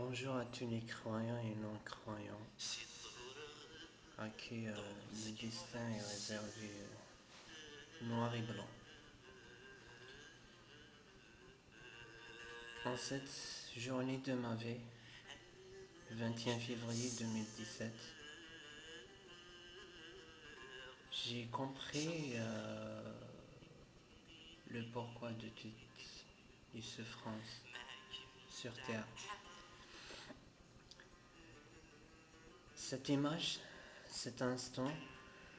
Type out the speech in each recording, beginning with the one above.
Bonjour à tous les croyants et non-croyants à qui le destin est réservé noir et blanc. En cette journée de ma vie, 21 février 2017, j'ai compris le pourquoi de toutes les souffrances sur terre. Cette image, cet instant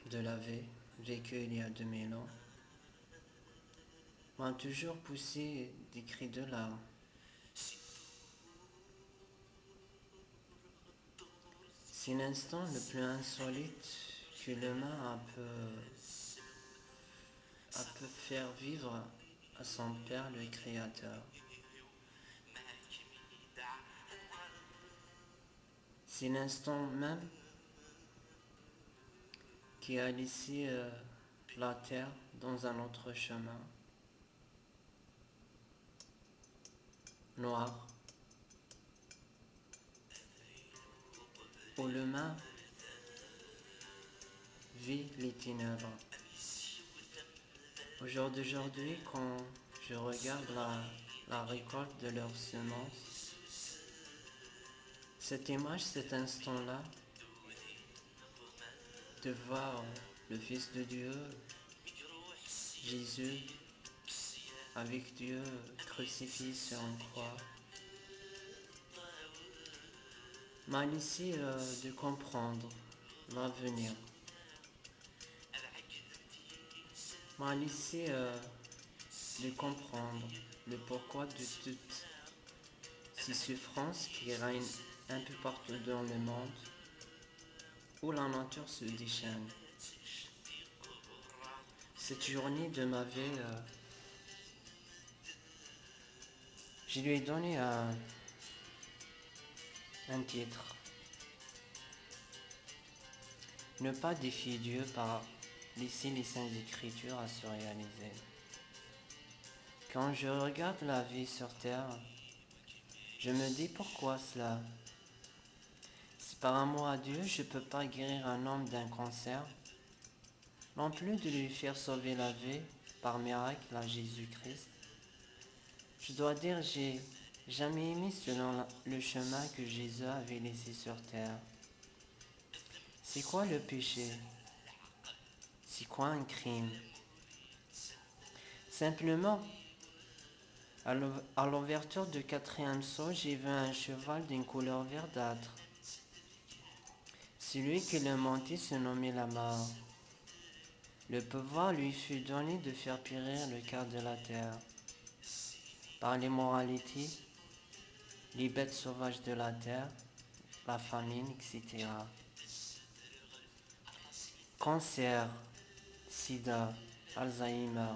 de la vie vécu il y a 2000 ans, m'a toujours poussé des cris de larmes. C'est l'instant le plus insolite que l'humain a pu faire vivre à son Père le Créateur. C'est l'instant même qui a laissé la terre dans un autre chemin, noir, où l'humain vit les ténèbres. Au jour d'aujourd'hui, quand je regarde la récolte de leurs semences, cette image, cet instant-là, de voir le Fils de Dieu, Jésus, avec Dieu crucifié sur une croix, m'a laissé de comprendre l'avenir, m'a laissé de comprendre le pourquoi de toutes ces souffrances qui règnent un peu partout dans le monde, où la nature se déchaîne. Cette journée de ma vie, je lui ai donné un titre. Ne pas défier Dieu par laisser les saintes écritures à se réaliser. Quand je regarde la vie sur terre, je me dis pourquoi cela. Si par amour à Dieu, je ne peux pas guérir un homme d'un cancer, non plus de lui faire sauver la vie par miracle à Jésus-Christ, je dois dire j'ai jamais aimé selon le chemin que Jésus avait laissé sur terre. C'est quoi le péché? C'est quoi un crime? Simplement, à l'ouverture du 4e sceau, j'ai vu un cheval d'une couleur verdâtre. Celui qui le montait se nommait la mort. Le pouvoir lui fut donné de faire périr le quart de la terre. Par l'immoralité, les bêtes sauvages de la terre, la famine, etc. Cancer, sida, Alzheimer.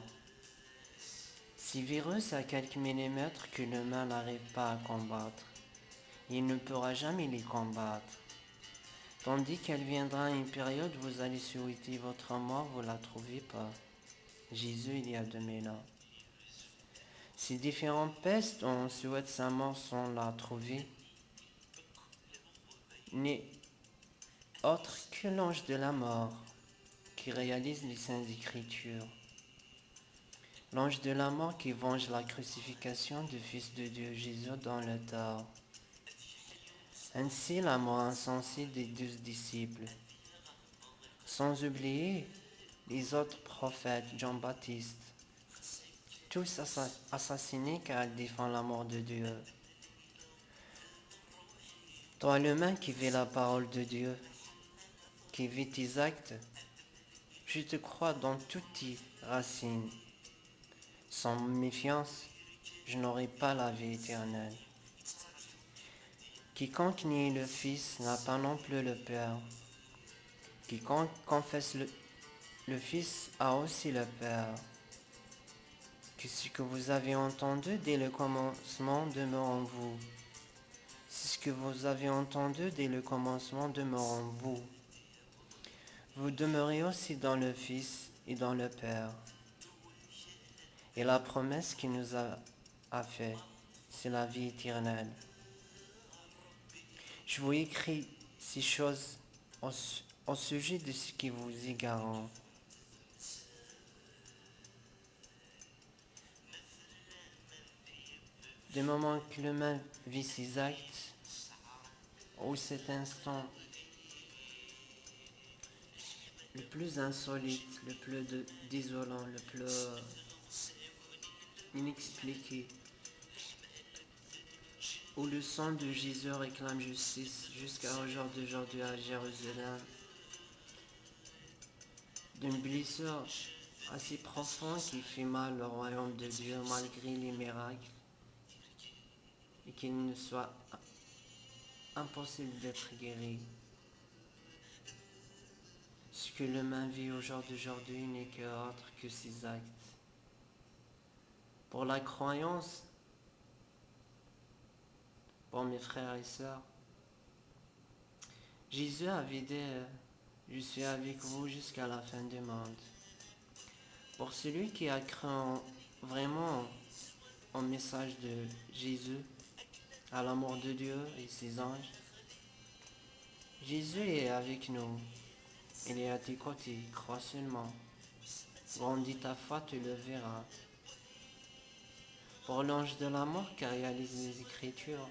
Ces virus à quelques millimètres que l'humain n'arrive pas à combattre. Il ne pourra jamais les combattre. Tandis qu'elle viendra une période où vous allez souhaiter votre mort, vous ne la trouvez pas. Jésus, il y a 2000 ans. Ces différentes pestes, on souhaite sa mort sans la trouver, n'est autre que l'ange de la mort qui réalise les saintes écritures. L'ange de la mort qui venge la crucifixion du Fils de Dieu Jésus dans le tort. Ainsi la mort insensée des 12 disciples. Sans oublier les autres prophètes, Jean-Baptiste, tous assassinés car ils défendent la mort de Dieu. Toi, l'humain qui vit la parole de Dieu, qui vit tes actes, je te crois dans toutes tes racines. Sans méfiance, je n'aurai pas la vie éternelle. Quiconque nie le Fils n'a pas non plus le Père. Quiconque confesse le Fils a aussi le Père. Que ce que vous avez entendu dès le commencement demeure en vous. Ce que vous avez entendu dès le commencement demeure en vous. Vous demeurez aussi dans le Fils et dans le Père. Et la promesse qu'il nous a faite, c'est la vie éternelle. Je vous écris ces choses au sujet de ce qui vous est garant. Du moment que l'humain vit ses actes, ou cet instant le plus insolite, le plus désolant, le plus inexpliqué, où le sang de Jésus réclame justice jusqu'à aujourd'hui à Jérusalem, d'une blessure assez profonde qui fait mal au royaume de Dieu malgré les miracles, et qu'il ne soit impossible d'être guéri. Ce que l'humain vit aujourd'hui n'est que autre que ses actes. Pour la croyance, pour mes frères et sœurs, Jésus avait dit, je suis avec vous jusqu'à la fin du monde. Pour celui qui a cru vraiment au message de Jésus, à l'amour de Dieu et ses anges, Jésus est avec nous. Il est à tes côtés, crois seulement. Grandis ta foi, tu le verras. Pour l'ange de la mort qui réalise les Écritures,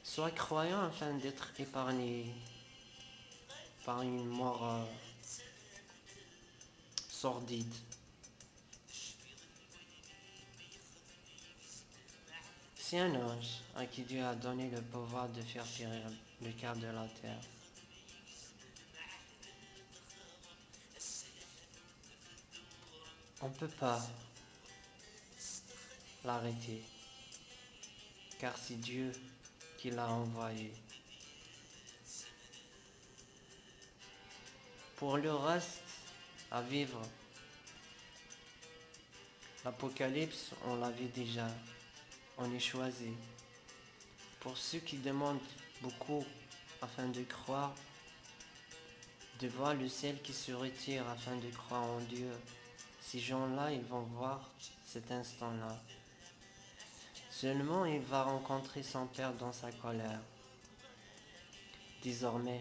sois croyant afin d'être épargné par une mort sordide. C'est un ange à qui Dieu a donné le pouvoir de faire périr le cœur de la terre. On ne peut pas l'arrêter, car c'est Dieu qui l'a envoyé. Pour le reste à vivre, l'Apocalypse, on l'avait déjà, on est choisi. Pour ceux qui demandent beaucoup afin de croire, de voir le ciel qui se retire afin de croire en Dieu, ces gens-là, ils vont voir cet instant-là. Seulement, il va rencontrer son Père dans sa colère. Désormais,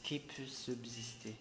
qui peut subsister ?